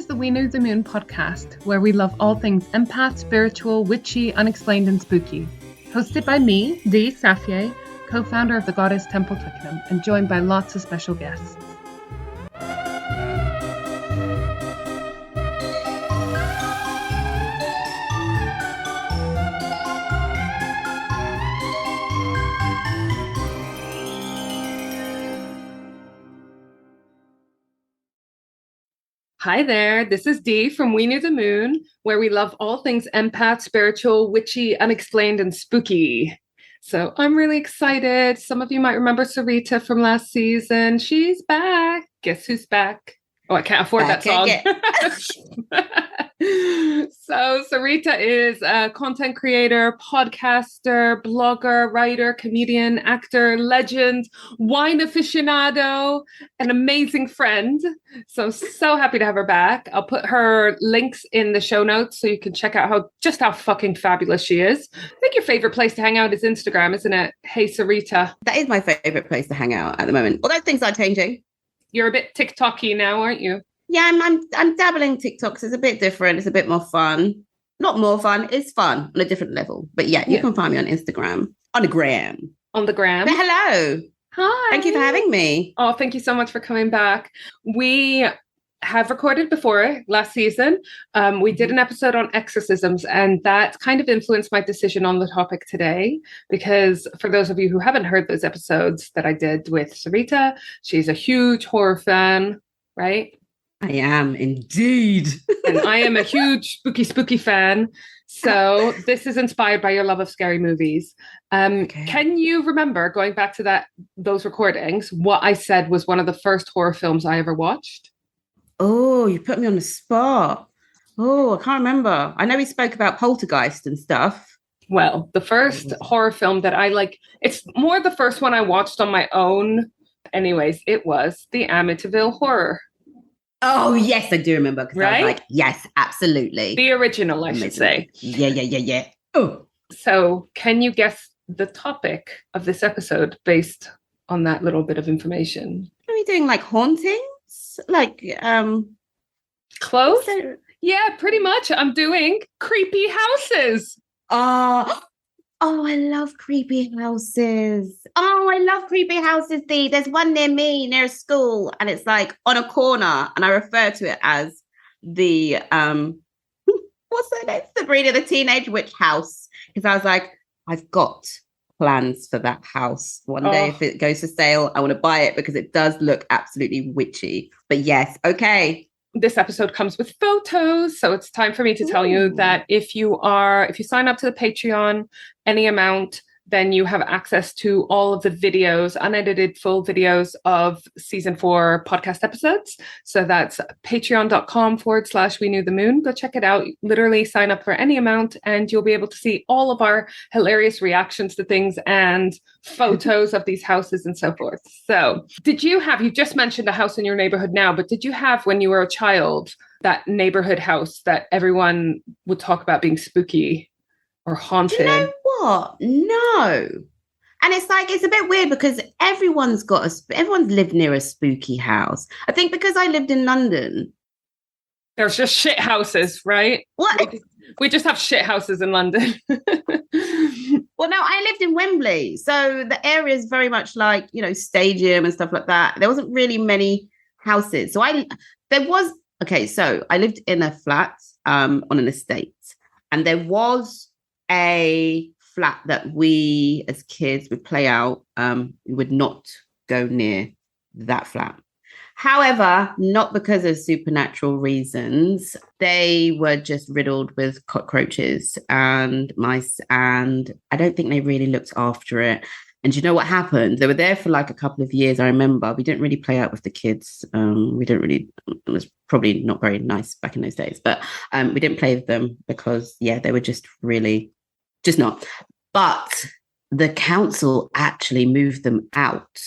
the We Knew the Moon podcast, where we love all things empath, spiritual, witchy, unexplained, and spooky. Hosted by me, Dee Safier, co-founder of the Goddess Temple Twickenham, and joined by lots of special guests. Hi there, this is Dee from We Knew the Moon, where we love all things empath, spiritual, witchy, unexplained, and spooky. So I'm really excited. Some of you might remember Sareta from last season. She's back. Guess who's back? Oh, I can't afford that song. So Sareta is a content creator, podcaster, blogger, writer, comedian, actor, legend, wine aficionado, an amazing friend. So happy to have her back. I'll put her links in the show notes so you can check out how fucking fabulous she is. I think your favorite place to hang out is Instagram, isn't it? Hey, Sareta. That is my favorite place to hang out at the moment. Although things are changing. You're a bit TikTok-y now, aren't you? Yeah, I'm dabbling TikToks. It's a bit different. It's a bit more fun. Not more fun. It's fun on a different level. But yeah, you can find me on Instagram. On the gram. On the gram. But hello. Hi. Thank you for having me. Oh, thank you so much for coming back. We have recorded before last season. We did an episode on exorcisms, and that kind of influenced my decision on the topic today, because for those of you who haven't heard those episodes that I did with Sareta, she's a huge horror fan, right? I am indeed. And I am a huge spooky fan. So this is inspired by your love of scary movies. Okay. Can you remember, going back to those recordings, what I said was one of the first horror films I ever watched? Oh, you put me on the spot. Oh, I can't remember. I know we spoke about Poltergeist and stuff. Well, the first horror film that I like, it's more the first one I watched on my own. Anyways, it was the Amityville Horror. Oh, yes, I do remember. Right? I was like, yes, absolutely. The original, I should say. Yeah. Oh. So can you guess the topic of this episode based on that little bit of information? Are we doing like hauntings? Like, close? Yeah, pretty much. I'm doing creepy houses. Oh, I love creepy houses. Oh, I love creepy houses, Dee. There's one near me, near a school, and it's like on a corner, and I refer to it as the, what's her name? Sabrina, the Teenage Witch House. Because I was like, I've got plans for that house. One day, if it goes for sale, I want to buy it because it does look absolutely witchy. But yes, okay. This episode comes with photos, so it's time for me to tell you that if you sign up to the Patreon, any amount, then you have access to all of the videos, unedited full videos of season 4 podcast episodes. So that's patreon.com/We Knew the Moon. Go check it out. Literally sign up for any amount and you'll be able to see all of our hilarious reactions to things and photos of these houses and so forth. So you just mentioned a house in your neighborhood now, but did you have, when you were a child, that neighborhood house that everyone would talk about being spooky or haunted? You know what? No. And it's like, it's a bit weird because everyone's lived near a spooky house. I think because I lived in London. There's just shit houses, right? What? We just have shit houses in London. Well, no, I lived in Wembley. So the area is very much like, stadium and stuff like that. There wasn't really many houses. So I lived in a flat on an estate. And there was a flat that we as kids would play out. We would not go near that flat. However, not because of supernatural reasons. They were just riddled with cockroaches and mice, and I don't think they really looked after it. And you know what happened? They were there for like a couple of years. I remember we didn't really play out with the kids. It was probably not very nice back in those days, but we didn't play with them because, they were just really, just not. But the council actually moved them out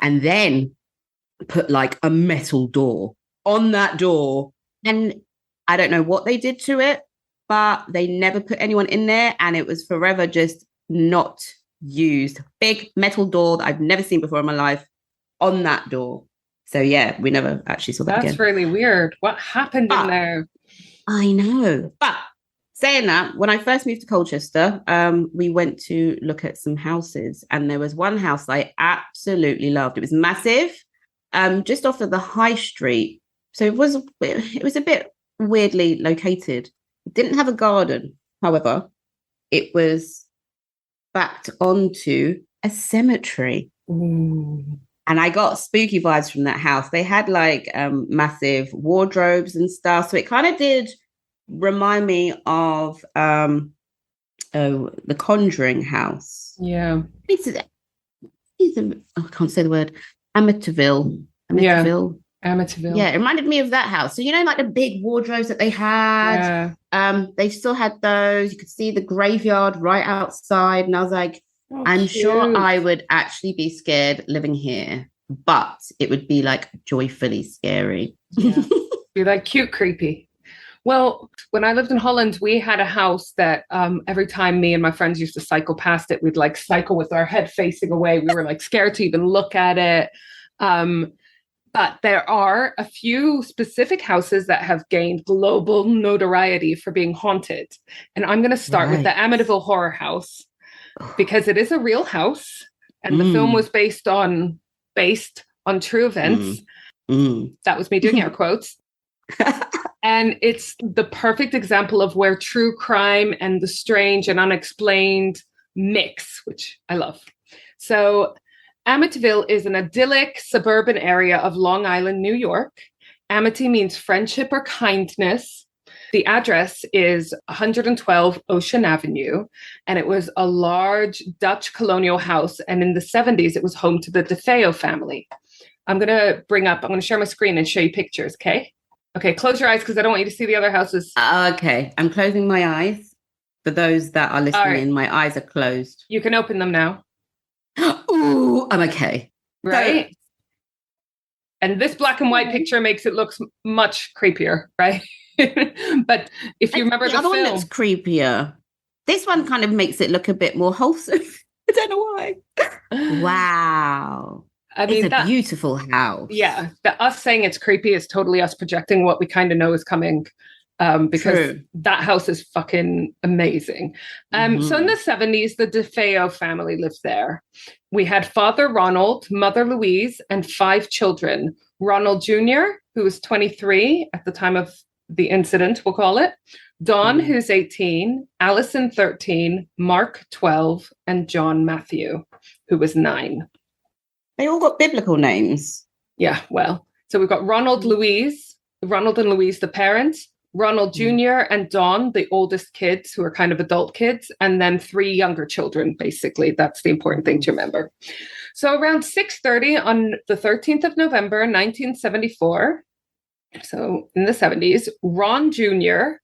and then put like a metal door on that door. And I don't know what they did to it, but they never put anyone in there. And it was forever just not used. Big metal door that I've never seen before in my life on that door. So yeah, we never actually saw that again. That's really weird. What happened in there? I know. But saying that, when I first moved to Colchester, we went to look at some houses, and there was one house I absolutely loved. It was massive, just off of the high street. So it was a bit weirdly located. It didn't have a garden, however. It was backed onto a cemetery. Ooh. And I got spooky vibes from that house. They had like massive wardrobes and stuff. So it kind of did remind me of the Conjuring house. Yeah. I can't say the word. Amityville. Amityville. Yeah, it reminded me of that house. So, you know, like the big wardrobes that they had. Yeah. They still had those. You could see the graveyard right outside. And I was like, I'm sure I would actually be scared living here, but it would be like joyfully scary. Yeah. Be like cute, creepy. Well, when I lived in Holland, we had a house that every time me and my friends used to cycle past it, we'd like cycle with our head facing away. We were like scared to even look at it. But there are a few specific houses that have gained global notoriety for being haunted. And I'm going to start with the Amityville Horror House, because it is a real house, and the film was based on true events. That was me doing air quotes. And it's the perfect example of where true crime and the strange and unexplained mix, which I love. So Amityville is an idyllic suburban area of Long Island, New York. Amity means friendship or kindness. The address is 112 Ocean Avenue, and it was a large Dutch colonial house. And in the 70s, it was home to the DeFeo family. I'm going to share my screen and show you pictures, okay? Okay, close your eyes because I don't want you to see the other houses. Okay, I'm closing my eyes. For those that are listening, my eyes are closed. You can open them now. Ooh, I'm okay. Right? And this black and white picture makes it look much creepier, right? But if you remember the other film, one looks creepier. This one kind of makes it look a bit more wholesome. I don't know why. Wow. I mean, it's a beautiful house. Yeah. Us saying it's creepy is totally us projecting what we kind of know is coming. Because that house is fucking amazing. So in the 70s, the DeFeo family lived there. We had Father Ronald, Mother Louise, and 5 children. Ronald Jr., who was 23 at the time of the incident, we'll call it. Dawn, who's 18, Allison, 13, Mark, 12, and John Matthew, who was 9. They all got biblical names. Yeah, well, so we've got Ronald and Louise, the parents, Ronald Jr. and Dawn, the oldest kids, who are kind of adult kids, and then 3 younger children, basically. That's the important thing to remember. So around 6:30 on the 13th of November, 1974, so in the 70s, Ron Jr.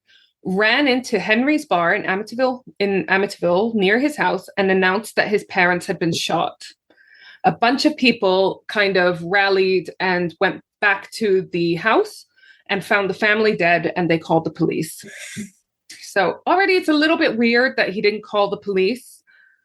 ran into Henry's bar in Amityville near his house and announced that his parents had been shot. A bunch of people kind of rallied and went back to the house and found the family dead, and they called the police. So already it's a little bit weird that he didn't call the police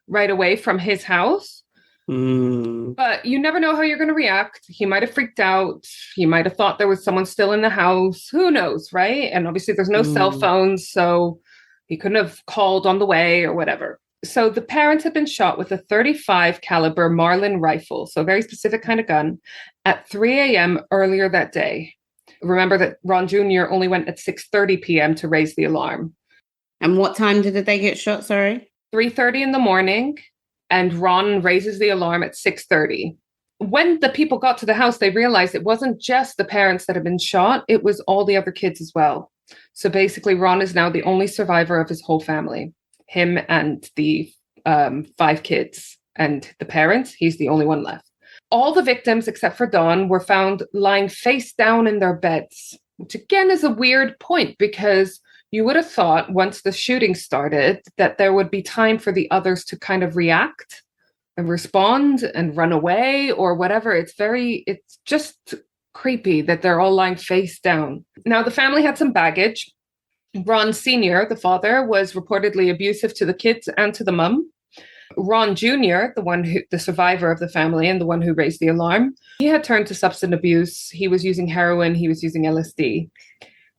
right away from his house. But you never know how you're going to react. He might have freaked out. He might have thought there was someone still in the house. Who knows, right? And obviously there's no cell phones, so he couldn't have called on the way or whatever. So the parents had been shot with a .35 caliber Marlin rifle, so a very specific kind of gun, at 3 a.m. earlier that day. Remember that Ron Jr. only went at 6:30 p.m. to raise the alarm. And what time did they get shot, sorry? 3:30 in the morning, and Ron raises the alarm at 6:30. When the people got to the house, they realized it wasn't just the parents that had been shot, it was all the other kids as well. So basically, Ron is now the only survivor of his whole family. Him and the 5 kids and the parents, he's the only one left. All the victims, except for Dawn, were found lying face down in their beds, which again is a weird point because you would have thought once the shooting started that there would be time for the others to kind of react and respond and run away or whatever. It's just creepy that they're all lying face down. Now, the family had some baggage. Ron Sr., the father, was reportedly abusive to the kids and to the mum. Ron Jr., the survivor of the family and the one who raised the alarm, he had turned to substance abuse. He was using heroin. He was using LSD.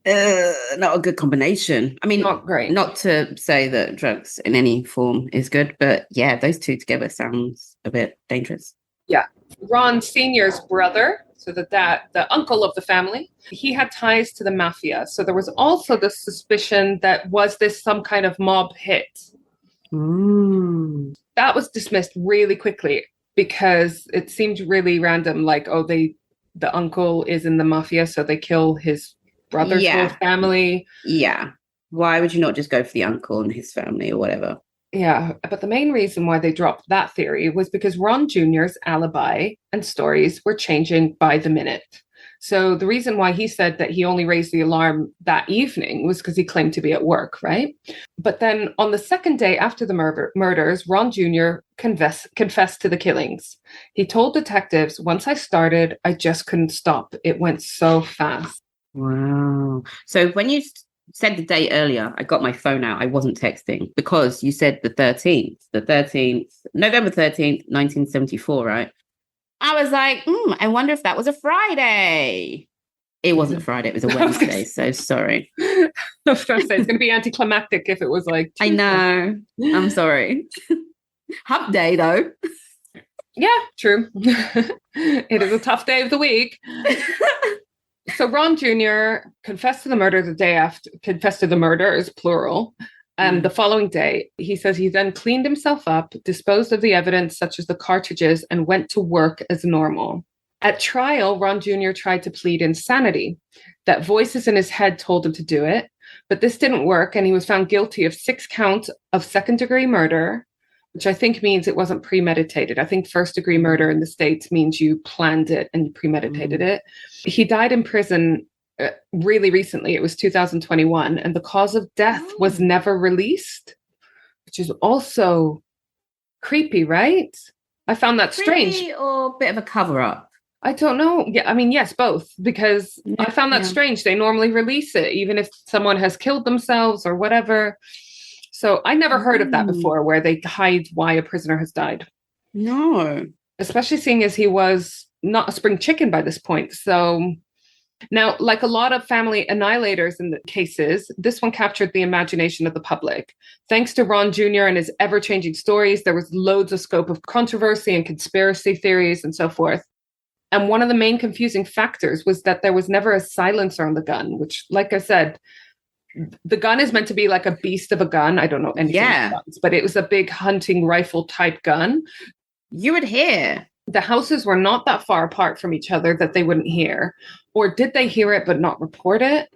Not a good combination. I mean, not great. Not to say that drugs in any form is good, but yeah, those two together sounds a bit dangerous. Yeah. Ron Sr.'s brother, so the uncle of the family, he had ties to the mafia. So there was also the suspicion that was this some kind of mob hit. That was dismissed really quickly because it seemed really random. Like, the uncle is in the mafia, so they kill his brother's whole family. Yeah. Why would you not just go for the uncle and his family or whatever? Yeah, but the main reason why they dropped that theory was because Ron Jr.'s alibi and stories were changing by the minute. So the reason why he said that he only raised the alarm that evening was because he claimed to be at work, right? But then on the second day after the murders, Ron Jr. confessed to the killings. He told detectives, "Once I started, I just couldn't stop. It went so fast." Wow. So when you said the date earlier, I got my phone out. I wasn't texting because you said the 13th, November 13th, 1974, right? I was like, I wonder if that was a Friday. It wasn't a Friday. It was a Wednesday. So sorry. I was trying to say, it's going to be anticlimactic if it was like Tuesday. I know. I'm sorry. Hump day, though. Yeah, true. It is a tough day of the week. So Ron Jr. confessed to the murder the day after, confessed to the murders, plural. The following day, he says he then cleaned himself up, disposed of the evidence such as the cartridges, and went to work as normal. At trial, Ron Jr. tried to plead insanity, that voices in his head told him to do it, but this didn't work, and he was found guilty of 6 counts of second-degree murder, which I think means it wasn't premeditated. I think first-degree murder in the States means you planned it and you premeditated it. He died in prison really recently. It was 2021, and the cause of death was never released, which is also creepy, right? I found that strange. Or a bit of a cover-up? I don't know. Yeah, I mean, yes, both, because I found that strange. They normally release it, even if someone has killed themselves or whatever. So I never heard of that before, where they hide why a prisoner has died. No. Especially seeing as he was not a spring chicken by this point. So now, like a lot of family annihilators in the cases, this one captured the imagination of the public. Thanks to Ron Jr. and his ever-changing stories, there was loads of scope of controversy and conspiracy theories and so forth. And one of the main confusing factors was that there was never a silencer on the gun, which, like I said, the gun is meant to be like a beast of a gun. I don't know anything about guns, but it was a big hunting rifle type gun. You would hear. The houses were not that far apart from each other that they wouldn't hear. Or did they hear it but not report it?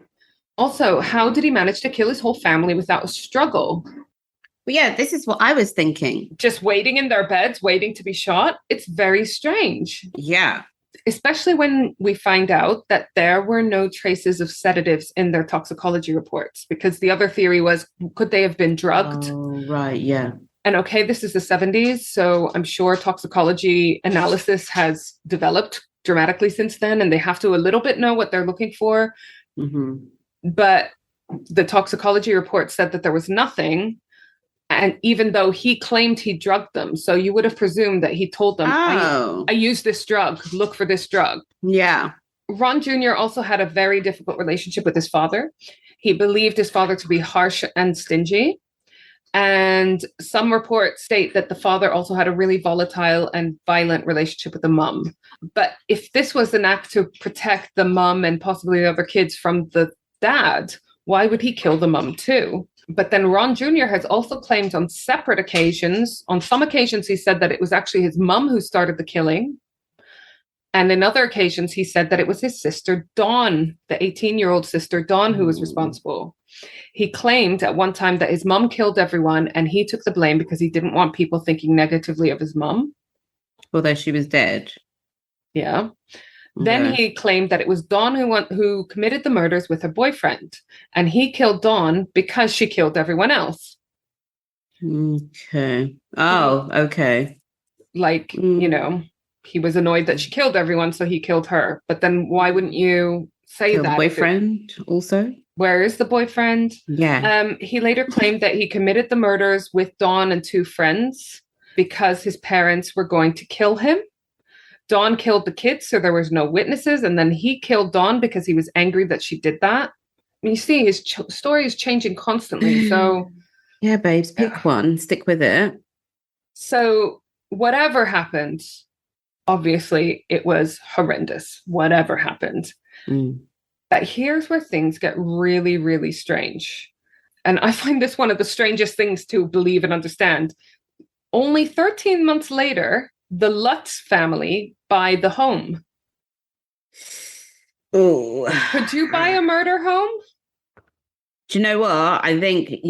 Also, how did he manage to kill his whole family without a struggle? Well, yeah, this is what I was thinking. Just waiting in their beds, waiting to be shot? It's very strange. Yeah. Especially when we find out that there were no traces of sedatives in their toxicology reports. Because the other theory was, could they have been drugged? Oh, right, yeah. And okay, this is the 70s, so I'm sure toxicology analysis has developed dramatically since then, and they have to a little bit know what they're looking for. Mm-hmm. But the toxicology report said that there was nothing, and even though he claimed he drugged them, so you would have presumed that he told them, I used this drug, look for this drug. Yeah. Ron Jr. also had a very difficult relationship with his father. He believed his father to be harsh and stingy. And some reports state that the father also had a really volatile and violent relationship with the mum. But if this was an act to protect the mum and possibly the other kids from the dad, why would he kill the mum too? But then Ron Jr. has also claimed on separate occasions, on some occasions he said that it was actually his mum who started the killing. And in other occasions he said that it was his sister Dawn, the 18-year-old sister Dawn, who was responsible. He claimed at one time that his mum killed everyone and he took the blame because he didn't want people thinking negatively of his mum. Although she was dead. Yeah. Okay. Then he claimed that it was Dawn who committed the murders with her boyfriend. And he killed Dawn because she killed everyone else. Okay. Oh, okay. Like, you know, he was annoyed that she killed everyone, so he killed her. But then why wouldn't you say kill that? The boyfriend also? Where is the boyfriend? Yeah. He later claimed that he committed the murders with Dawn and 2 friends. because his parents were going to kill him. Dawn killed the kids, so there was no witnesses. And then he killed Dawn because he was angry that she did that. I mean, you see, his story is changing constantly. So, yeah, babes, pick one, stick with it. So, whatever happened, obviously, it was horrendous. Whatever happened. But here's where things get really, really strange. And I find this one of the strangest things to believe and understand. Only 13 months later, the Lutz family buy the home. Oh, could you buy a murder home? Do you know what? I think,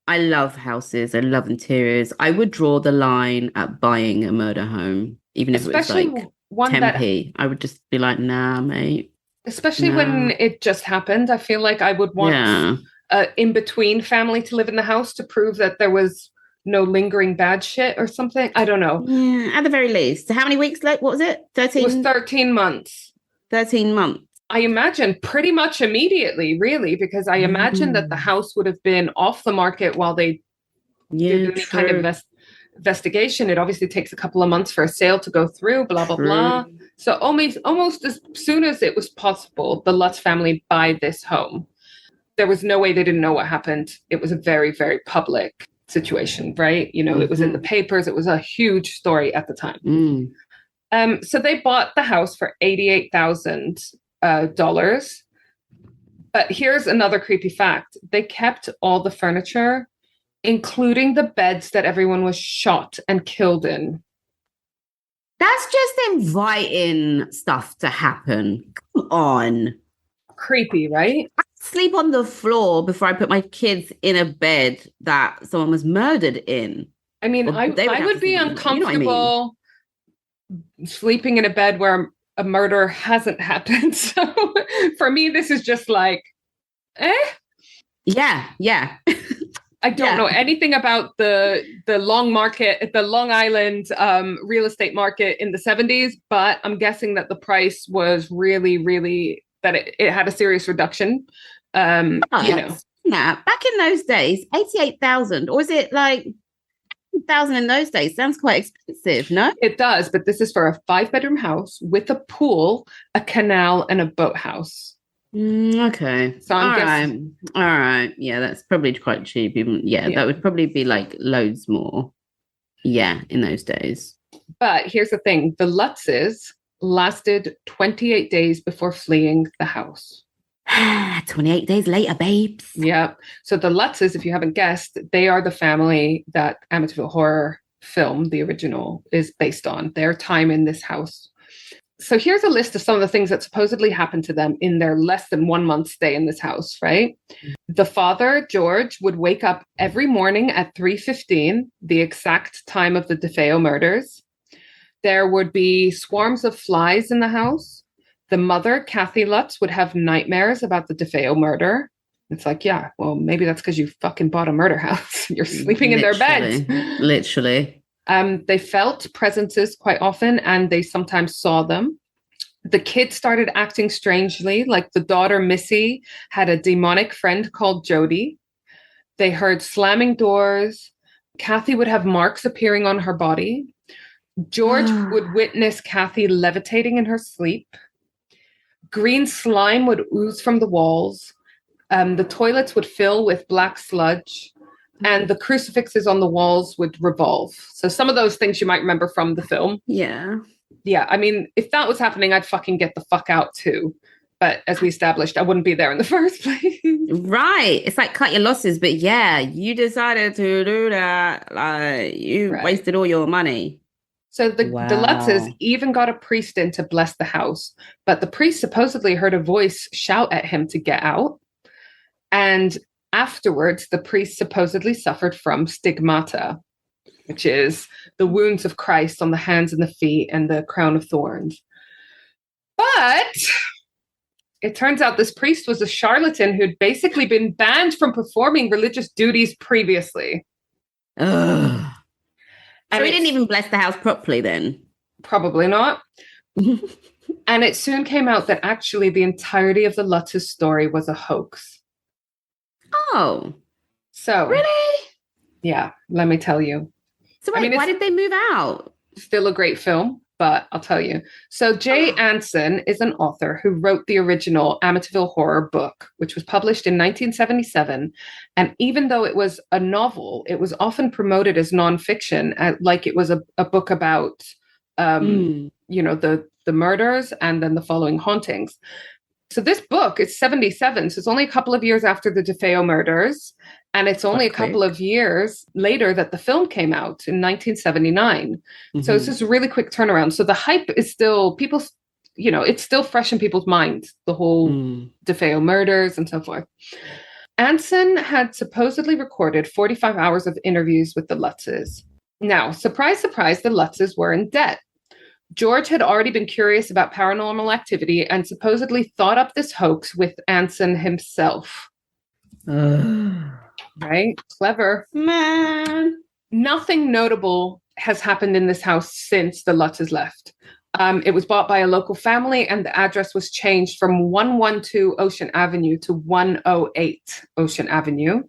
I love houses. I love interiors. I would draw the line at buying a murder home, even if especially it was like one Tempe. I would just be like, nah, mate. Especially when it just happened. I feel like I would want in-between family to live in the house to prove that there was no lingering bad shit or something. I don't know. Yeah, at the very least. So how many weeks late? What was it? 13? It was 13 months. 13 months. I imagine pretty much immediately, really, because I imagine that the house would have been off the market while they did any kind of investigation. It obviously takes a couple of months for a sale to go through, blah, blah, blah. So almost as soon as it was possible, the Lutz family buy this home. There was no way they didn't know what happened. It was a very, very public situation, right? It was in the papers. It was a huge story at the time. So they bought the house for $88,000. But here's another creepy fact. They kept all the furniture, including the beds that everyone was shot and killed in. That's just inviting stuff to happen. Come on. Creepy, right? I sleep on the floor before I put my kids in a bed that someone was murdered in. I mean, I would be uncomfortable sleeping in a bed where a murder hasn't happened. So for me, this is just like, Yeah. I don't know anything about the Long Island real estate market in the 70s, but I'm guessing that the price was really, really, that it had a serious reduction. Back in those days, 88,000, or was it like 1,000 in those days? Sounds quite expensive, no? It does, but this is for a 5-bedroom house with a pool, a canal, and a boathouse. Okay. So I'm guessing. All right. Yeah, that's probably quite cheap. That would probably be like loads more. Yeah, in those days. But here's the thing. The Lutzes lasted 28 days before fleeing the house. 28 days later, babes. Yeah. So the Lutzes, if you haven't guessed, they are the family that Amityville Horror film, the original, is based on. Their time in this house. So here's a list of some of the things that supposedly happened to them in their less than 1 month stay in this house, right? The father, George, would wake up every morning at 3:15, the exact time of the DeFeo murders. There would be swarms of flies in the house. The mother, Kathy Lutz, would have nightmares about the DeFeo murder. It's like, yeah, well, maybe that's because you fucking bought a murder house. You're sleeping in their beds. Literally. They felt presences quite often, and they sometimes saw them. The kids started acting strangely, like the daughter, Missy, had a demonic friend called Jody. They heard slamming doors. Kathy would have marks appearing on her body. George would witness Kathy levitating in her sleep. Green slime would ooze from the walls. The toilets would fill with black sludge. And the crucifixes on the walls would revolve. So some of those things you might remember from the film. Yeah. Yeah, I mean, if that was happening, I'd fucking get the fuck out too. But as we established, I wouldn't be there in the first place. Right. It's like cut your losses. But yeah, you decided to do that. Like, you wasted all your money. So the Lutzes even got a priest in to bless the house. But the priest supposedly heard a voice shout at him to get out. And afterwards, the priest supposedly suffered from stigmata, which is the wounds of Christ on the hands and the feet and the crown of thorns. But it turns out this priest was a charlatan who'd basically been banned from performing religious duties previously. Ugh. So he didn't even bless the house properly then? Probably not. And it soon came out that actually the entirety of the Lutzes story was a hoax. Oh. So. Really? Yeah, let me tell you. So wait, why did they move out? Still a great film, but I'll tell you. So Jay Anson is an author who wrote the original Amityville Horror book, which was published in 1977. And even though it was a novel, it was often promoted as nonfiction, like it was a book about, the murders and then the following hauntings. So this book is 77, so it's only a couple of years after the DeFeo murders, and it's only a couple of years later that the film came out in 1979. Mm-hmm. So it's just a really quick turnaround. So the hype is still, it's still fresh in people's minds, the whole DeFeo murders and so forth. Anson had supposedly recorded 45 hours of interviews with the Lutzes. Now, surprise, surprise, the Lutzes were in debt. George had already been curious about paranormal activity and supposedly thought up this hoax with Anson himself. Right? Clever. Man. Nothing notable has happened in this house since the Lutzes left. It was bought by a local family and the address was changed from 112 Ocean Avenue to 108 Ocean Avenue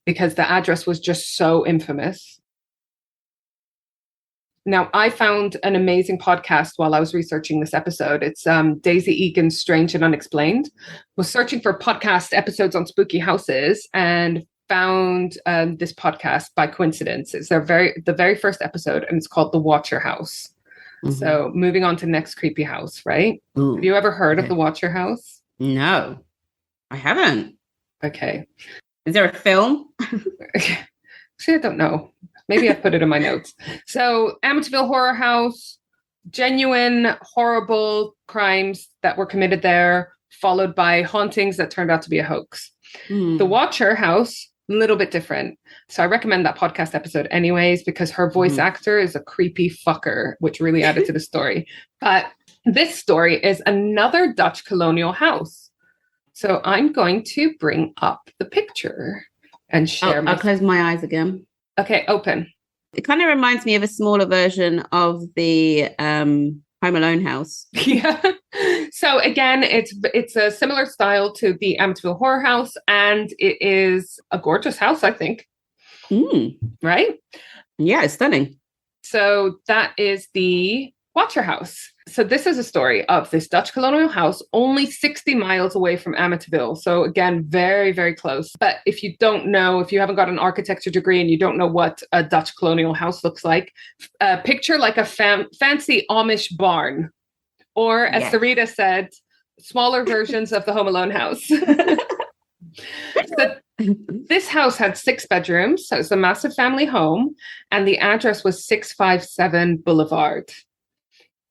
because the address was just so infamous. Now, I found an amazing podcast while I was researching this episode. It's Daisy Egan's Strange and Unexplained. Was searching for podcast episodes on spooky houses and found this podcast by coincidence. It's the very first episode, and it's called The Watcher House. Mm-hmm. So moving on to next creepy house, right? Ooh, have you ever heard of The Watcher House? No, I haven't. Okay. Is there a film? See, I don't know. Maybe I put it in my notes. So Amityville Horror House, genuine, horrible crimes that were committed there, followed by hauntings that turned out to be a hoax. The Watcher House, a little bit different. So I recommend that podcast episode anyways, because her voice actor is a creepy fucker, which really added to the story. But this story is another Dutch colonial house. So I'm going to bring up the picture and share. I'll close my eyes again. Okay, open. It kind of reminds me of a smaller version of the Home Alone house. Yeah. So again, it's a similar style to the Amityville Horror House, and it is a gorgeous house, I think. Right? Yeah, it's stunning. So that is the Watcher House. So this is a story of this Dutch colonial house only 60 miles away from Amityville. So again, very, very close. But if you don't know, if you haven't got an architecture degree and you don't know what a Dutch colonial house looks like, picture like a fancy Amish barn. Or as Sareta said, smaller versions of the Home Alone house. So this house had 6 bedrooms. So it's a massive family home. And the address was 657 Boulevard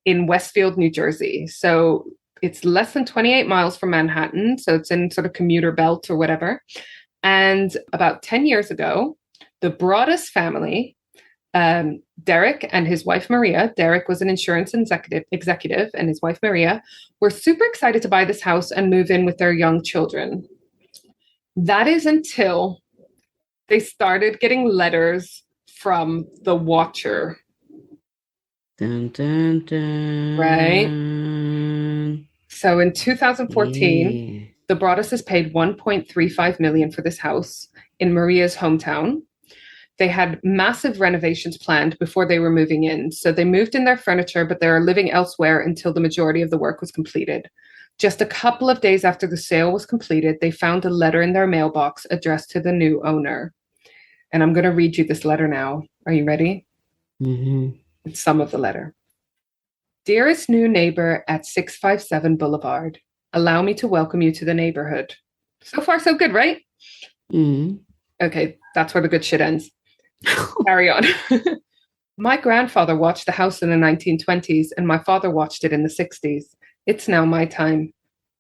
in Westfield, New Jersey. So it's less than 28 miles from Manhattan. So it's in sort of commuter belt or whatever. And about 10 years ago, the Broaddus family, Derek and his wife, Maria, Derek was an insurance executive, and his wife, Maria, were super excited to buy this house and move in with their young children. That is until they started getting letters from the Watcher. Dun, dun, dun. Right. So in 2014, the Broadduses paid $1.35 million for this house in Maria's hometown. They had massive renovations planned before they were moving in. So they moved in their furniture, but they are living elsewhere until the majority of the work was completed. Just a couple of days after the sale was completed, they found a letter in their mailbox addressed to the new owner. And I'm going to read you this letter now. Are you ready? Mm-hmm. It's some of the letter. Dearest new neighbor at 657 Boulevard, allow me to welcome you to the neighborhood. So far, so good, right? Mm-hmm. Okay, that's where the good shit ends. Carry on. My grandfather watched the house in the 1920s, and my father watched it in the 60s. It's now my time.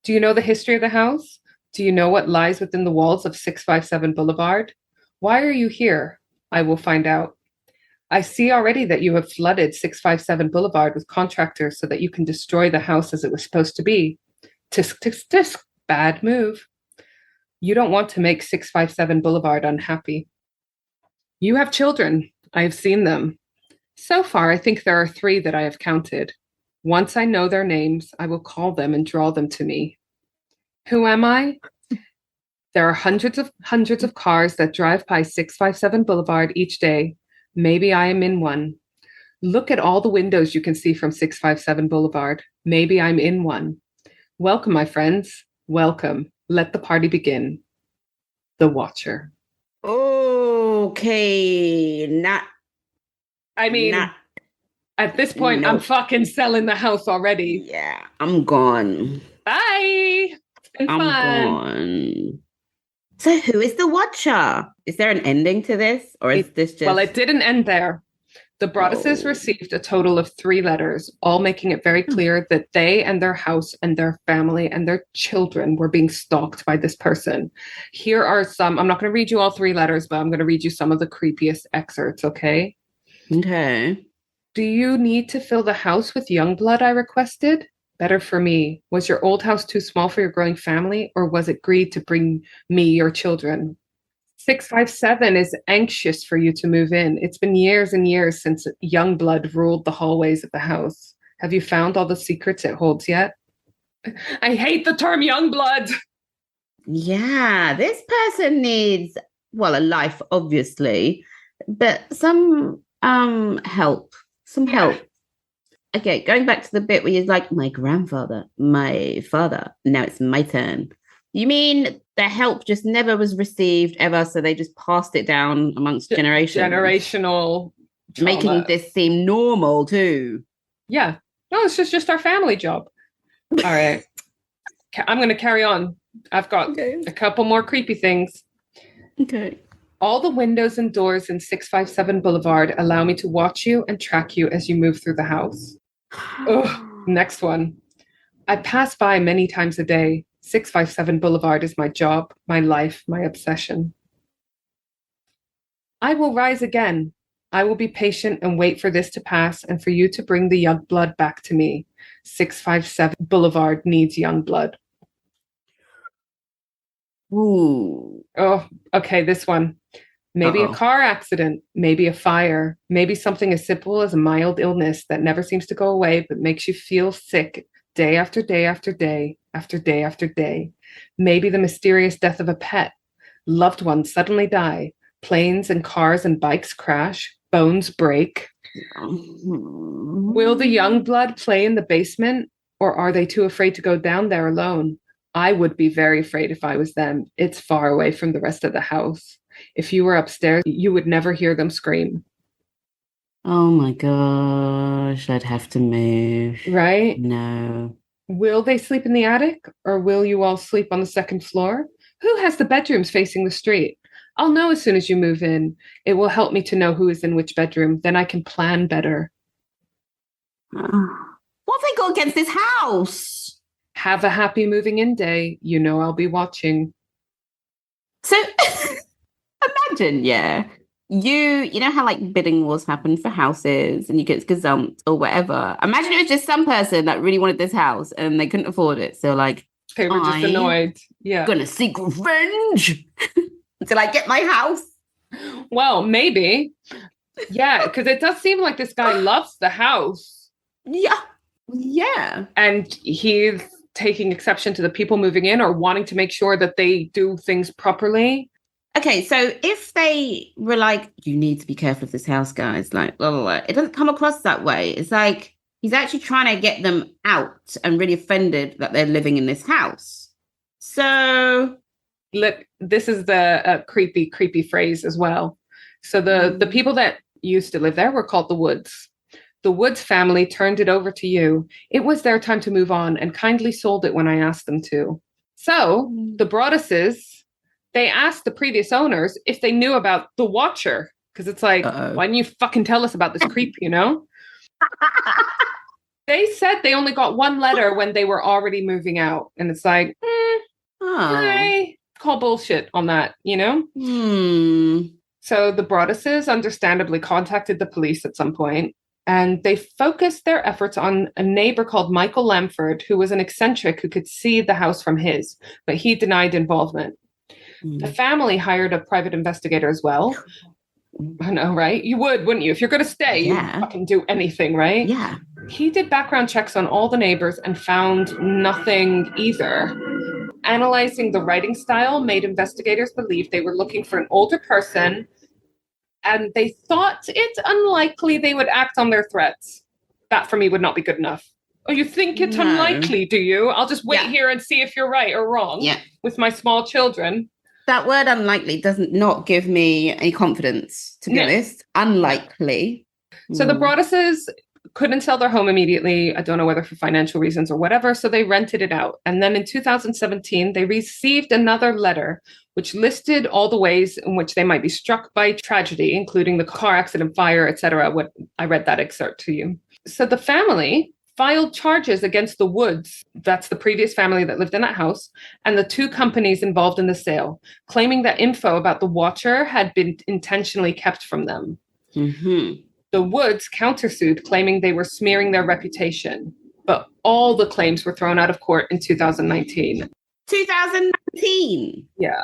Do you know the history of the house? Do you know what lies within the walls of 657 Boulevard? Why are you here? I will find out. I see already that you have flooded 657 Boulevard with contractors so that you can destroy the house as it was supposed to be. Tisk, tisk, tisk. Bad move. You don't want to make 657 Boulevard unhappy. You have children. I have seen them. So far, I think there are 3 that I have counted. Once I know their names, I will call them and draw them to me. Who am I? There are hundreds of cars that drive by 657 Boulevard each day. Maybe I am in one. Look at all the windows you can see from 657 Boulevard. Maybe I'm in one. Welcome, my friends. Welcome. Let the party begin. The Watcher. Okay. At this point, I'm fucking selling the house already. Yeah, I'm gone. Bye. It's been fun. Gone. So who is the Watcher? Is there an ending to this? Or is this just... Well, it didn't end there. The Broadduses received a total of 3 letters, all making it very clear that they and their house and their family and their children were being stalked by this person. Here are some, I'm not going to read you all 3 letters, but I'm going to read you some of the creepiest excerpts, okay? Okay. Do you need to fill the house with young blood, I requested? Better for me. Was your old house too small for your growing family, or was it greed to bring me your children? 657 is anxious for you to move in. It's been years and years since young blood ruled the hallways of the house. Have you found all the secrets it holds yet? I hate the term young blood. Yeah, this person needs, well, a life, obviously, but some help. Some help. Okay, going back to the bit where you're like, my grandfather, my father, now it's my turn. You mean the help just never was received ever, so they just passed it down amongst generations? Generational trauma. Making this seem normal too. Yeah. No, it's just our family job. All right. I'm going to carry on. I've got a couple more creepy things. Okay. All the windows and doors in 657 Boulevard allow me to watch you and track you as you move through the house. Next one. I pass by many times a day. 657 Boulevard is my job, my life, my obsession. I will rise again. I will be patient and wait for this to pass and for you to bring the young blood back to me. 657 Boulevard needs young blood. Ooh. Oh, okay, this one. Maybe a car accident, maybe a fire, maybe something as simple as a mild illness that never seems to go away but makes you feel sick day after day after day after day after day. Maybe the mysterious death of a pet. Loved ones suddenly die. Planes and cars and bikes crash. Bones break. Will the young blood play in the basement, or are they too afraid to go down there alone? I would be very afraid if I was them. It's far away from the rest of the house. If you were upstairs, you would never hear them scream. Oh my gosh, I'd have to move. Right? No. Will they sleep in the attic, or will you all sleep on the second floor? Who has the bedrooms facing the street? I'll know as soon as you move in. It will help me to know who is in which bedroom. Then I can plan better. What have they got against this house? Have a happy moving in day. You know I'll be watching. So, imagine, you know how like bidding wars happen for houses and you get gazumped or whatever. Imagine it was just some person that really wanted this house and they couldn't afford it. So like, they were just annoyed. Yeah. Gonna seek revenge until I get my house. Well, maybe. Yeah, because it does seem like this guy loves the house. Yeah. Yeah. And he's taking exception to the people moving in or wanting to make sure that they do things properly. Okay, so if they were like, you need to be careful of this house, guys, like, blah, blah, blah, it doesn't come across that way. It's like he's actually trying to get them out and really offended that they're living in this house. So... Look, this is the creepy phrase as well. So the people that used to live there were called the Woods. The Woods family turned it over to you. It was their time to move on and kindly sold it when I asked them to. So the Broadduses, they asked the previous owners if they knew about the Watcher. Because it's like, why didn't you fucking tell us about this creep, you know? They said they only got 1 letter when they were already moving out. And it's like, I call bullshit on that, you know? So the Broadduses understandably contacted the police at some point, and they focused their efforts on a neighbor called Michael Lamford, who was an eccentric who could see the house from his, but he denied involvement. The family hired a private investigator as well. I know, right? You would, wouldn't you? If you're going to stay, you fucking do anything, right? Yeah. He did background checks on all the neighbors and found nothing either. Analyzing the writing style made investigators believe they were looking for an older person And they thought it unlikely they would act on their threats. That for me would not be good enough. Oh, you think it's unlikely, do you? I'll just wait here and see if you're right or wrong with my small children. That word unlikely doesn't not give me any confidence, to be honest. Unlikely. So the Broadduses couldn't sell their home immediately. I don't know whether for financial reasons or whatever. So they rented it out. And then in 2017, they received another letter which listed all the ways in which they might be struck by tragedy, including the car accident, fire, etc. What I read that excerpt to you. So the family filed charges against the Woods, that's the previous family that lived in that house, and the two companies involved in the sale, claiming that info about the Watcher had been intentionally kept from them. Mm-hmm. The Woods countersued, claiming they were smearing their reputation, but all the claims were thrown out of court in 2019. 2019? Yeah.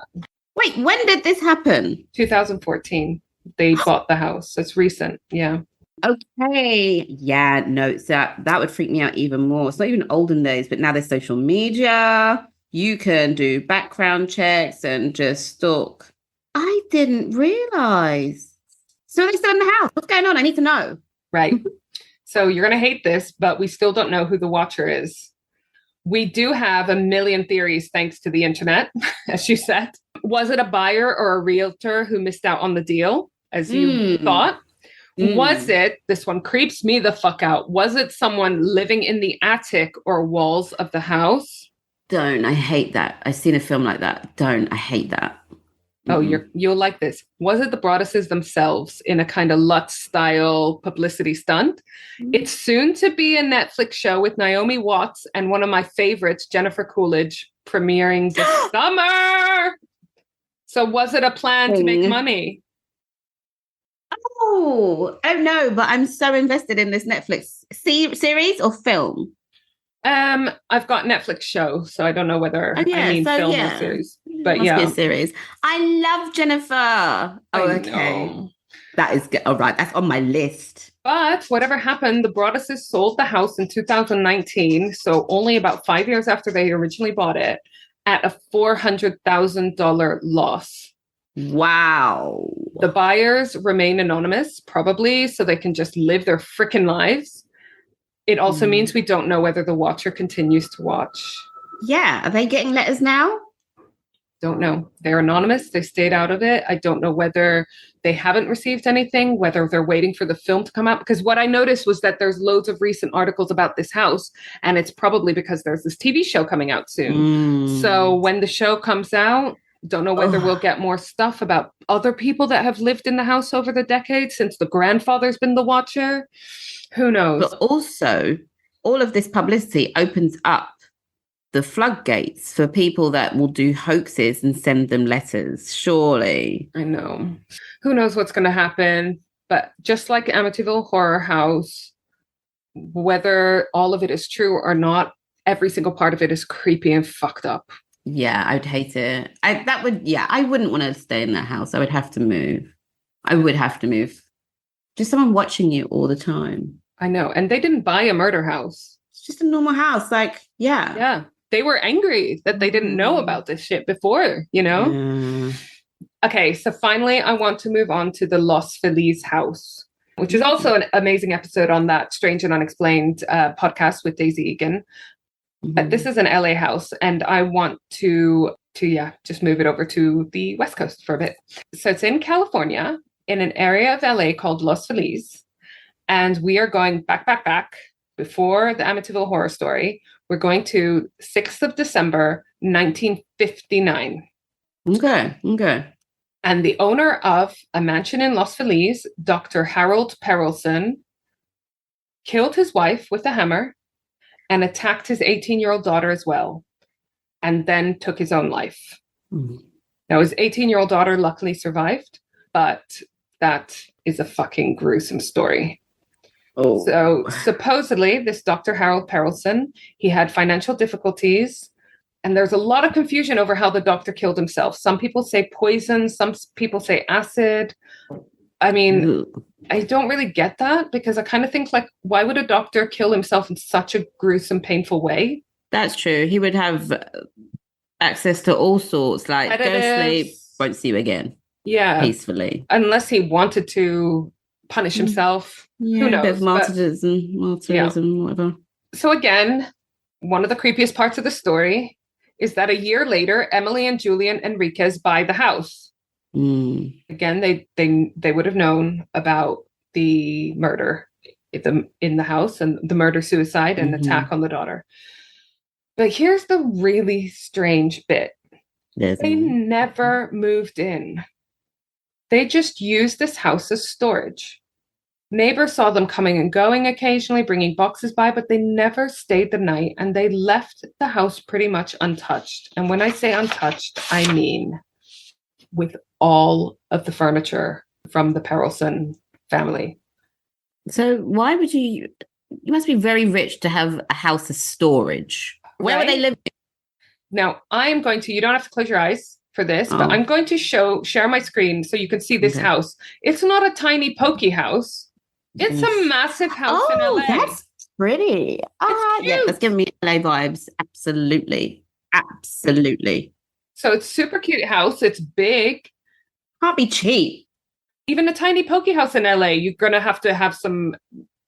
Wait, when did this happen? 2014. They bought the house. It's recent. Yeah. Okay. Yeah, no, so that would freak me out even more. It's not even olden days, but now there's social media. You can do background checks and just stalk. I didn't realize. So they still in the house. What's going on? I need to know. Right. So you're going to hate this, but we still don't know who the Watcher is. We do have a million theories thanks to the internet, as you said. Was it a buyer or a realtor who missed out on the deal, as you thought? Was it, this one creeps me the fuck out, was it someone living in the attic or walls of the house? Don't. I hate that. I've seen a film like that. Don't. I hate that. Oh, you'll like this. Was it the Broadduses themselves in a kind of Lutz-style publicity stunt? It's soon to be a Netflix show with Naomi Watts and one of my favorites, Jennifer Coolidge, premiering this summer. So was it a plan to make money? Oh no, but I'm so invested in this Netflix series or film. I've got Netflix show, so I don't know whether film or series. But Must be a series. I love Jennifer. Oh, okay. That is good. All right, that's on my list. But whatever happened, the Broadduses sold the house in 2019, so only about 5 years after they originally bought it, at a $400,000 loss. Wow. The buyers remain anonymous, probably, so they can just live their freaking lives. It also means we don't know whether the Watcher continues to watch. Yeah. Are they getting letters now? Don't know. They're anonymous. They stayed out of it. I don't know whether they haven't received anything, whether they're waiting for the film to come out. Because what I noticed was that there's loads of recent articles about this house, and it's probably because there's this TV show coming out soon. So when the show comes out, don't know whether we'll get more stuff about other people that have lived in the house over the decades since the grandfather's been the Watcher. Who knows? But also, all of this publicity opens up the floodgates for people that will do hoaxes and send them letters, surely. I know. Who knows what's going to happen? But just like Amityville Horror House, whether all of it is true or not, every single part of it is creepy and fucked up. Yeah, I'd hate it. I wouldn't want to stay in that house. I would have to move. Just someone watching you all the time. I know. And they didn't buy a murder house. It's just a normal house. Yeah. They were angry that they didn't know about this shit before, you know? Yeah. Okay, so finally, I want to move on to the Loz Feliz house, which is also an amazing episode on that Strange and Unexplained podcast with Daisy Egan. But this is an LA house, and I want to just move it over to the West Coast for a bit. So it's in California, in an area of LA called Loz Feliz. And we are going back before the Amityville Horror Story. We're going to 6th of December, 1959. Okay. And the owner of a mansion in Loz Feliz, Dr. Harold Perelson, killed his wife with a hammer and attacked his 18-year-old daughter as well, and then took his own life. Now, his 18-year-old daughter luckily survived, but that is a fucking gruesome story. So supposedly, this Dr. Harold Perelson, he had financial difficulties, and there's a lot of confusion over how the doctor killed himself. Some people say poison, some people say acid. I mean, I don't really get that, because I kind of think, like, why would a doctor kill himself in such a gruesome, painful way? That's true. He would have access to all sorts, like, go sleep, won't see you again. Yeah. peacefully. Unless he wanted to punish himself. Yeah, Who knows? a bit of martyrdom, whatever. So again, one of the creepiest parts of the story is that a year later, Emily and Julian Enriquez buy the house. Again, they would have known about the murder in the house and the murder-suicide and attack on the daughter. But here's the really strange bit. They never moved in. They just used this house as storage. Neighbors saw them coming and going occasionally, bringing boxes by, but they never stayed the night, and they left the house pretty much untouched. And when I say untouched, I mean with all of the furniture from the Perelson family. So why would you must be very rich to have a house as storage. Where would they live? Now, I am going to, you don't have to close your eyes for this, but I'm going to share my screen so you can see this house. It's not a tiny pokey house. It's a massive house in LA. That's pretty. Yeah, that's giving me LA vibes. Absolutely. So it's super cute house. It's big. Can't be cheap. Even a tiny pokey house in LA, you're going to have some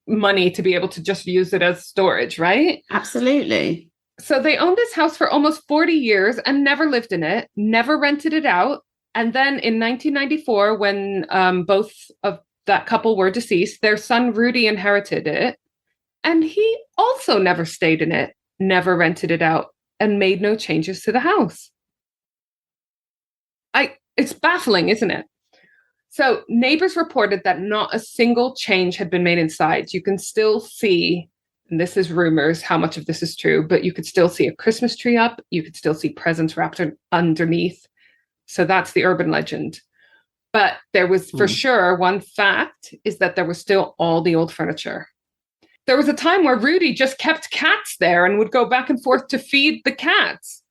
money to be able to just use it as storage, right? Absolutely. So they owned this house for almost 40 years and never lived in it, never rented it out. And then in 1994, when both of that couple were deceased, their son Rudy inherited it. And he also never stayed in it, never rented it out, and made no changes to the house. It's baffling, isn't it? So neighbors reported that not a single change had been made inside. You can still see, and this is rumors, how much of this is true, but you could still see a Christmas tree up. You could still see presents wrapped underneath. So that's the urban legend. But there was for sure one fact is that there was still all the old furniture. There was a time where Rudy just kept cats there and would go back and forth to feed the cats.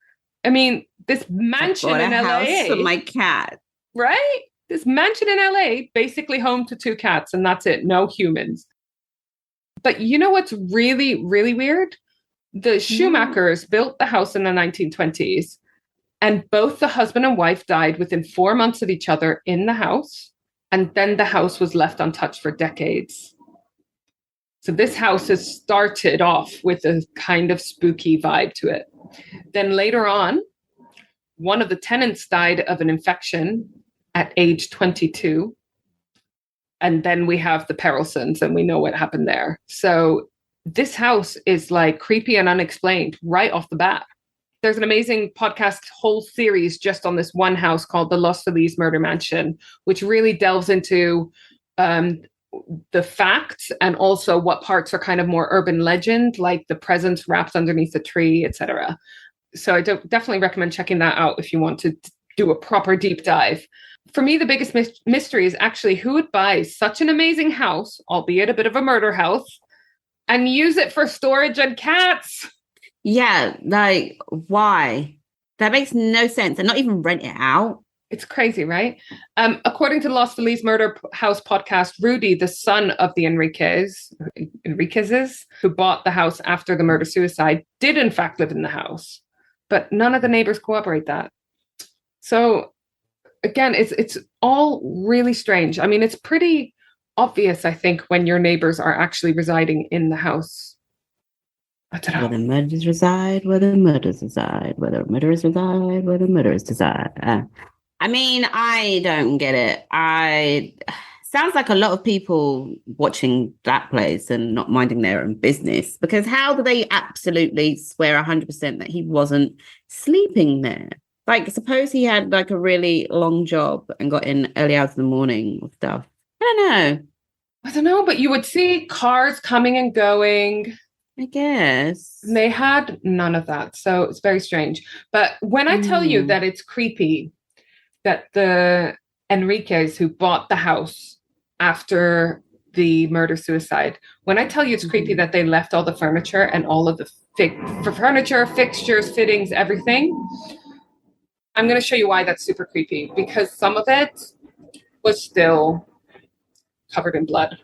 I mean, this mansion in LA. House for my cat. Right? This mansion in LA, basically home to 2 cats, and that's it. No humans. But you know what's really, really weird? The Schumachers built the house in the 1920s, and both the husband and wife died within 4 months of each other in the house. And then the house was left untouched for decades. So this house has started off with a kind of spooky vibe to it. Then later on, one of the tenants died of an infection at age 22. And then we have the Perelsons, and we know what happened there. So this house is like creepy and unexplained right off the bat. There's an amazing podcast whole series just on this one house called the Loz Feliz Murder Mansion, which really delves into the facts and also what parts are kind of more urban legend, like the presents wrapped underneath the tree, etc. So I definitely recommend checking that out if you want to do a proper deep dive. For me, the biggest mystery is actually who would buy such an amazing house, albeit a bit of a murder house, and use it for storage and cats. Yeah, like, why? That makes no sense. And not even rent it out. It's crazy, right? According to the Loz Feliz Murder House podcast, Rudy, the son of the Enriquezes, who bought the house after the murder-suicide, did in fact live in the house. But none of the neighbors corroborate that. So again, it's all really strange. I mean, it's pretty obvious, I think, when your neighbors are actually residing in the house. I don't know. Where the murders reside, where the murders reside, where the murderers reside, where the murderers reside. I mean, I don't get it. Sounds like a lot of people watching that place and not minding their own business, because how do they absolutely swear 100% that he wasn't sleeping there? Like, suppose he had like a really long job and got in early hours in the morning or stuff. I don't know, but you would see cars coming and going. I guess. And they had none of that. So it's very strange. But when I tell you that it's creepy that the Enriquez who bought the house after the murder-suicide, when I tell you it's creepy that they left all the furniture and all of the furniture, fixtures, fittings, everything, I'm going to show you why that's super creepy, because some of it was still covered in blood.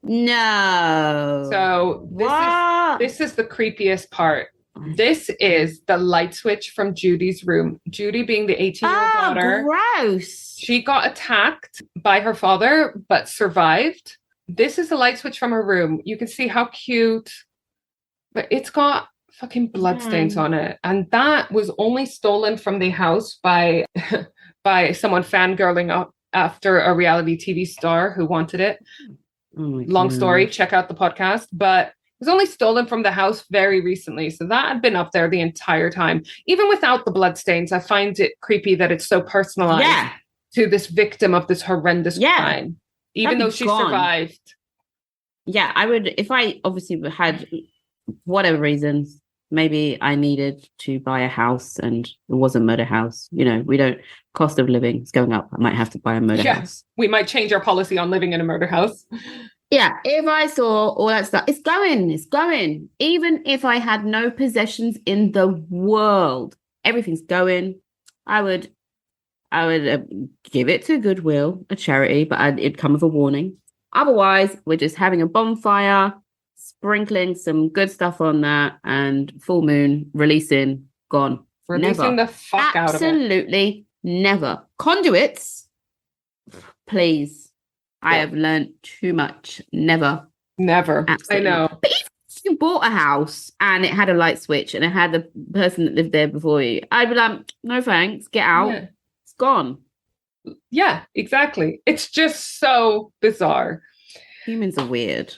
No. So this is the creepiest part. This is the light switch from Judy's room. Judy being the 18-year-old daughter. Gross. She got attacked by her father, but survived. This is the light switch from her room. You can see how cute, but it's got fucking bloodstains on it. And that was only stolen from the house by someone fangirling up after a reality TV star who wanted it. Long story, check out the podcast. But it was only stolen from the house very recently. So that had been up there the entire time. Even without the bloodstains, I find it creepy that it's so personalized to this victim of this horrendous crime. Even though she survived. Yeah, I would, if I obviously had whatever reasons, maybe I needed to buy a house and it was a murder house. You know, we don't, cost of living is going up. I might have to buy a murder house. We might change our policy on living in a murder house. Yeah, if I saw all that stuff, it's going. Even if I had no possessions in the world, everything's going. I would give it to Goodwill, a charity, but it'd come with a warning. Otherwise, we're just having a bonfire, sprinkling some good stuff on that, and full moon, releasing, gone. Releasing the fuck out of it. Absolutely never. Conduits, please. Yeah. I have learned too much. Never. Absolutely. I know. But if you bought a house and it had a light switch and it had the person that lived there before you, I'd be like, no thanks, get out. Yeah. It's gone. Yeah, exactly. It's just so bizarre. Humans are weird.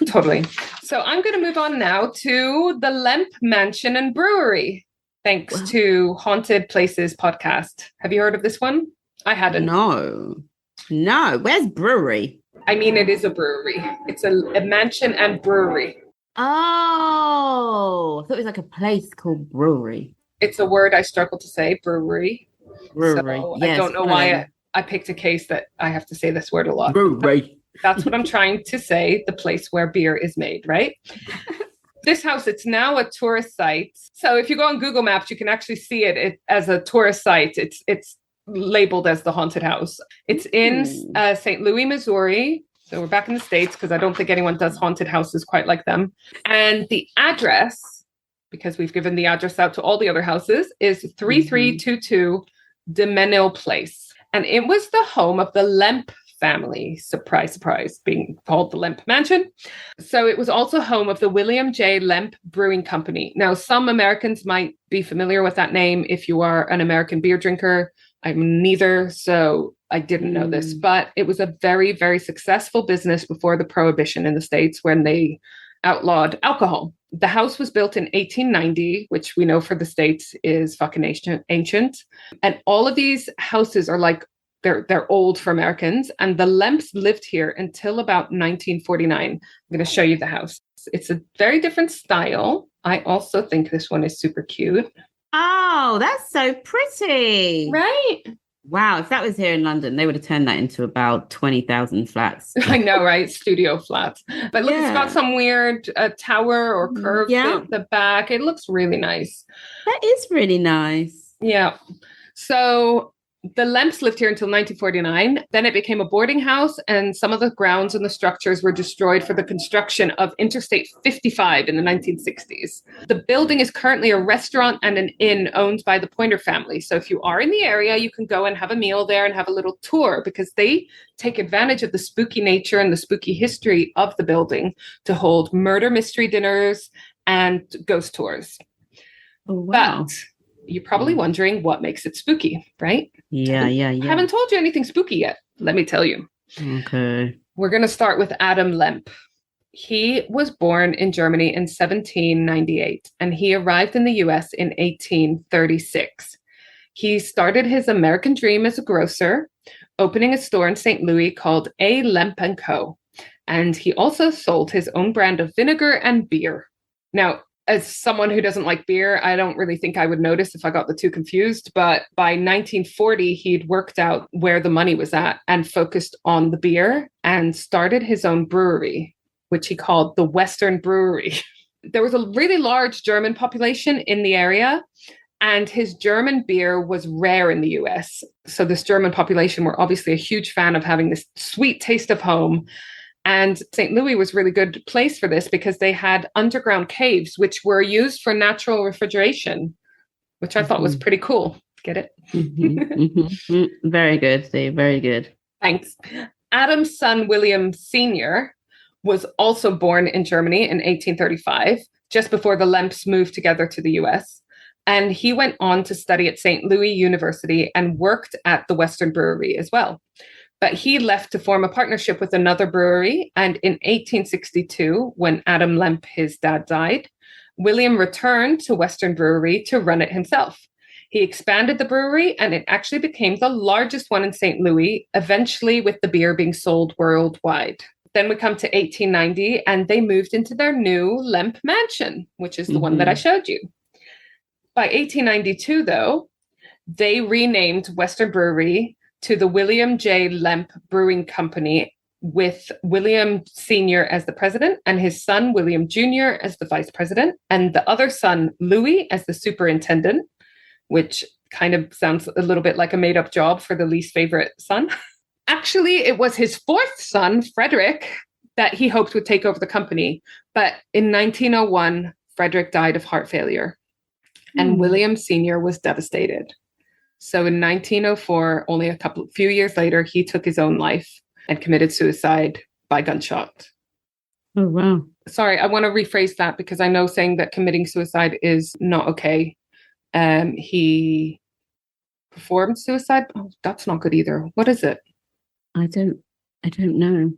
Totally. So I'm going to move on now to the Lemp Mansion and Brewery, thanks to Haunted Places podcast. Have you heard of this one? I hadn't. No. Where's brewery? I mean, it is a brewery. It's a mansion and brewery. Oh, I thought it was like a place called brewery. It's a word I struggle to say, brewery. Brewery. So yes, I don't know why I picked a case that I have to say this word a lot. Brewery. That's what I'm trying to say, the place where beer is made, right? This house, it's now a tourist site. So if you go on Google Maps, you can actually see it as a tourist site. It's labeled as the haunted house. It's in St. Louis, Missouri. So we're back in the States because I don't think anyone does haunted houses quite like them. And the address, because we've given the address out to all the other houses, is 3322 DeMenil Place. And it was the home of the Lemp family, surprise, being called the Lemp Mansion. So it was also home of the William J. Lemp Brewing Company. Now, some Americans might be familiar with that name if you are an American beer drinker. I'm neither, so I didn't know this. But it was a very, very successful business before the Prohibition in the States when they outlawed alcohol. The house was built in 1890, which we know for the States is fucking ancient. And all of these houses are like, they're old for Americans. And the Lemps lived here until about 1949. I'm going to show you the house. It's a very different style. I also think this one is super cute. Oh, that's so pretty. Right? Wow. If that was here in London, they would have turned that into about 20,000 flats. I know, right? Studio flats. But look, it's got some weird tower or curve at the back. It looks really nice. That is really nice. Yeah. So the Lemps lived here until 1949. Then it became a boarding house, and some of the grounds and the structures were destroyed for the construction of Interstate 55 in the 1960s. The building is currently a restaurant and an inn owned by the Pointer family. So if you are in the area, you can go and have a meal there and have a little tour, because they take advantage of the spooky nature and the spooky history of the building to hold murder mystery dinners and ghost tours. Oh, wow. But you're probably wondering what makes it spooky, right? Yeah. I haven't told you anything spooky yet. Let me tell you. Okay. We're going to start with Adam Lemp. He was born in Germany in 1798, and he arrived in the US in 1836. He started his American dream as a grocer, opening a store in St. Louis called A. Lemp & Co. And he also sold his own brand of vinegar and beer. Now, as someone who doesn't like beer, I don't really think I would notice if I got the two confused. But by 1940, he'd worked out where the money was at and focused on the beer and started his own brewery, which he called the Western Brewery. There was a really large German population in the area, and his German beer was rare in the US. So this German population were obviously a huge fan of having this sweet taste of home. And St. Louis was a really good place for this because they had underground caves, which were used for natural refrigeration, which I thought was pretty cool. Get it? Very good, Steve. Very good. Thanks. Adam's son, William Sr., was also born in Germany in 1835, just before the Lemps moved together to the US. And he went on to study at St. Louis University and worked at the Western Brewery as well. But he left to form a partnership with another brewery. And in 1862, when Adam Lemp, his dad, died, William returned to Western Brewery to run it himself. He expanded the brewery, and it actually became the largest one in St. Louis, eventually with the beer being sold worldwide. Then we come to 1890, and they moved into their new Lemp Mansion, which is the one that I showed you. By 1892, though, they renamed Western Brewery to the William J. Lemp Brewing Company, with William Sr. as the president and his son, William Jr. as the vice president, and the other son, Louis, as the superintendent, which kind of sounds a little bit like a made-up job for the least favorite son. Actually, it was his fourth son, Frederick, that he hoped would take over the company. But in 1901, Frederick died of heart failure. And William Sr. was devastated. So in 1904, only a few years later, he took his own life and committed suicide by gunshot. Oh, wow. Sorry, I want to rephrase that because I know saying that committing suicide is not okay. He performed suicide. Oh, that's not good either. What is it? I don't know.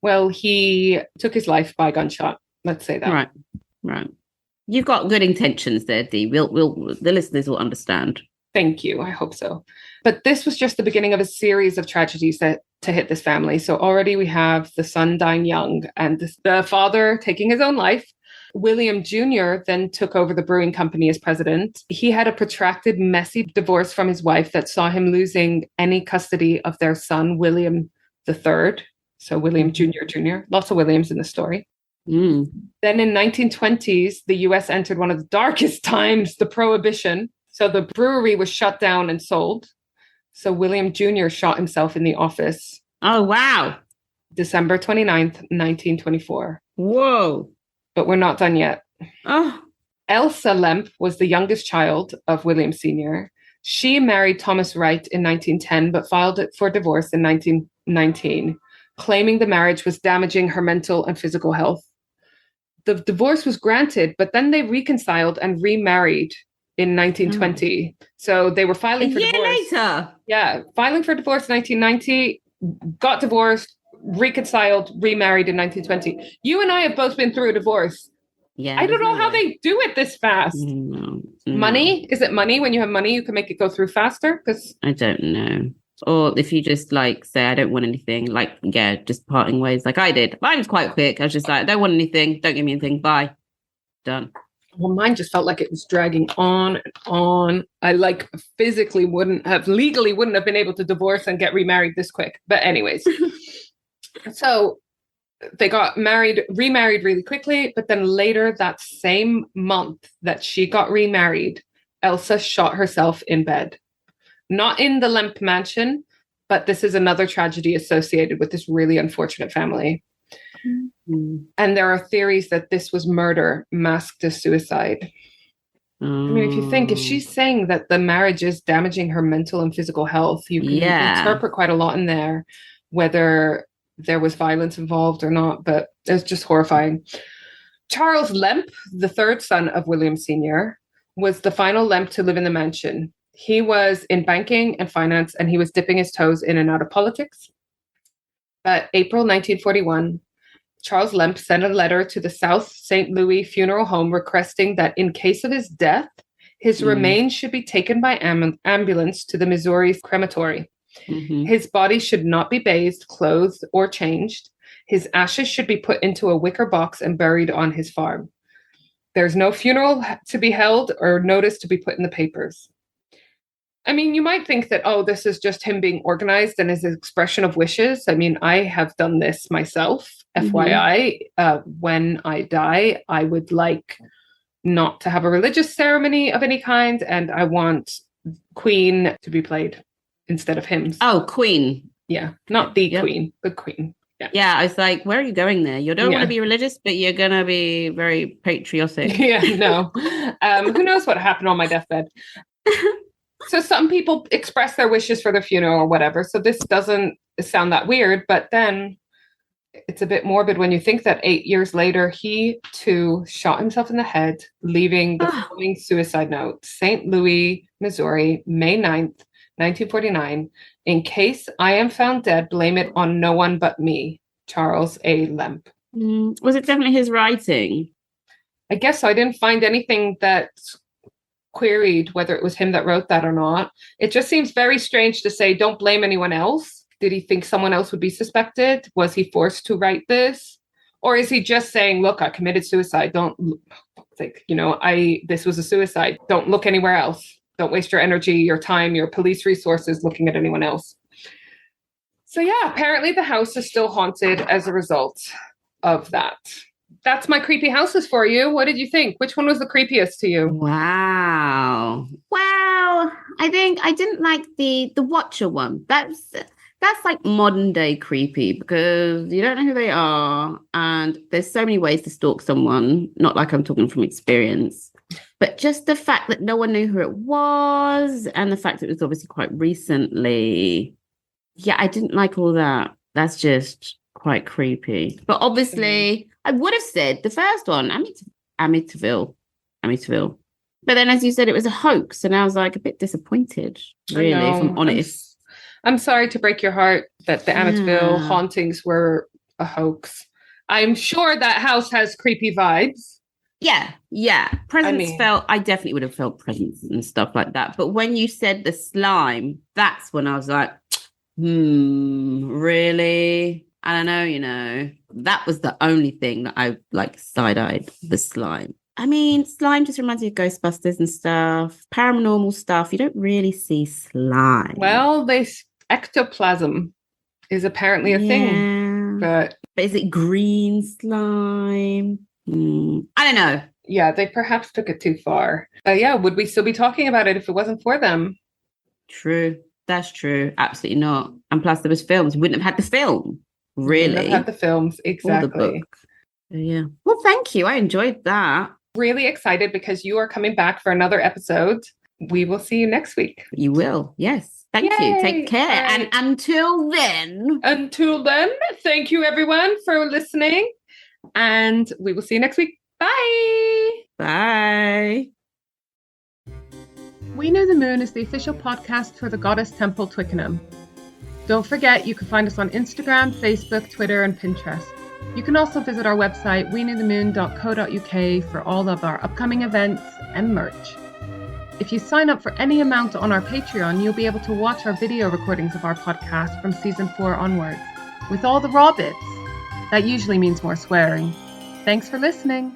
Well, he took his life by gunshot. Let's say that. Right. You've got good intentions there, Dee. The listeners will understand. Thank you. I hope so. But this was just the beginning of a series of tragedies that to hit this family. So already we have the son dying young and the father taking his own life. William Jr. then took over the brewing company as president. He had a protracted, messy divorce from his wife that saw him losing any custody of their son, William III. So William Jr. Lots of Williams in the story. Then in 1920s, the US entered one of the darkest times, the Prohibition. So the brewery was shut down and sold. So William Jr. shot himself in the office. Oh, wow. December 29th, 1924. Whoa. But we're not done yet. Oh. Elsa Lemp was the youngest child of William Sr. She married Thomas Wright in 1910, but filed for divorce in 1919, claiming the marriage was damaging her mental and physical health. The divorce was granted, but then they reconciled and remarried in 1920. So they were filing for divorce. A year later? Yeah, filing for divorce in 1990, got divorced, reconciled, remarried in 1920. You and I have both been through a divorce. Yeah. I don't know how they do it this fast. No. Money? Is it money? When you have money, you can make it go through faster? Because I don't know. Or if you just say, I don't want anything, just parting ways like I did. Mine was quite quick. I was just like, I don't want anything. Don't give me anything. Bye. Done. Well, mine just felt like it was dragging on and on. I legally wouldn't have been able to divorce and get remarried this quick. But anyways, so they got remarried really quickly. But then later that same month that she got remarried, Elsa shot herself in bed. Not in the Lemp Mansion, but this is another tragedy associated with this really unfortunate family. And there are theories that this was murder masked as suicide. I mean, if you think, if she's saying that the marriage is damaging her mental and physical health, you can interpret quite a lot in there, whether there was violence involved or not, but it's just horrifying. Charles Lemp, the third son of William Sr., was the final Lemp to live in the mansion. He was in banking and finance, and he was dipping his toes in and out of politics. But April 1941, Charles Lemp sent a letter to the South St. Louis Funeral Home requesting that in case of his death, his remains should be taken by ambulance to the Missouri crematory. His body should not be bathed, clothed, or changed. His ashes should be put into a wicker box and buried on his farm. There's no funeral to be held or notice to be put in the papers. I mean, you might think that, this is just him being organized and his expression of wishes. I mean, I have done this myself. FYI, when I die, I would like not to have a religious ceremony of any kind. And I want Queen to be played instead of hymns. Oh, Queen. Yeah, not the Queen, the Queen. Yeah, I was like, where are you going there? You don't want Yeah. to be religious, but you're going to be very patriotic. Yeah, no. Who knows what happened on my deathbed? So some people express their wishes for their funeral or whatever. So this doesn't sound that weird, but then it's a bit morbid when you think that 8 years later, he too shot himself in the head, leaving the following suicide note: St. Louis, Missouri, May 9th, 1949. In case I am found dead, blame it on no one but me, Charles A. Lemp. Was it definitely his writing? I guess so. I didn't find anything that queried whether it was him that wrote that or not. It just seems very strange to say, don't blame anyone else. Did he think someone else would be suspected? Was he forced to write this? Or is he just saying, look, I committed suicide. Don't think, this was a suicide. Don't look anywhere else. Don't waste your energy, your time, your police resources looking at anyone else. So yeah, apparently the house is still haunted as a result of that. That's my creepy houses for you. What did you think? Which one was the creepiest to you? Wow. Well, I think I didn't like the Watcher one. That's like modern day creepy because you don't know who they are. And there's so many ways to stalk someone. Not like I'm talking from experience. But just the fact that no one knew who it was and the fact that it was obviously quite recently. Yeah, I didn't like all that. That's just quite creepy. But obviously, I would have said the first one, Amityville. But then, as you said, it was a hoax. And I was like a bit disappointed, really, if I'm honest. I'm sorry to break your heart that the Amityville hauntings were a hoax. I'm sure that house has creepy vibes. Yeah. I definitely would have felt presence and stuff like that. But when you said the slime, that's when I was like, really? I don't know, that was the only thing that I like side-eyed, the slime. I mean, slime just reminds me of Ghostbusters and stuff, paranormal stuff. You don't really see slime. Well, ectoplasm is apparently a thing. But is it green slime? I don't know. Yeah, they perhaps took it too far. Would we still be talking about it if it wasn't for them? True. That's true. Absolutely not. And plus there was films. We wouldn't have had the film. Really? Wouldn't have had the films. Exactly. Or the book. Yeah. Well, thank you. I enjoyed that. Really excited because you are coming back for another episode. We will see you next week. You will. Yes. Thank you. Take care. Right. And until then, thank you everyone for listening. And we will see you next week. Bye. Bye. We Know the Moon is the official podcast for the Goddess Temple Twickenham. Don't forget, you can find us on Instagram, Facebook, Twitter, and Pinterest. You can also visit our website, weknowthemoon.co.uk, for all of our upcoming events and merch. If you sign up for any amount on our Patreon, you'll be able to watch our video recordings of our podcast from season 4 onwards, with all the raw bits. That usually means more swearing. Thanks for listening.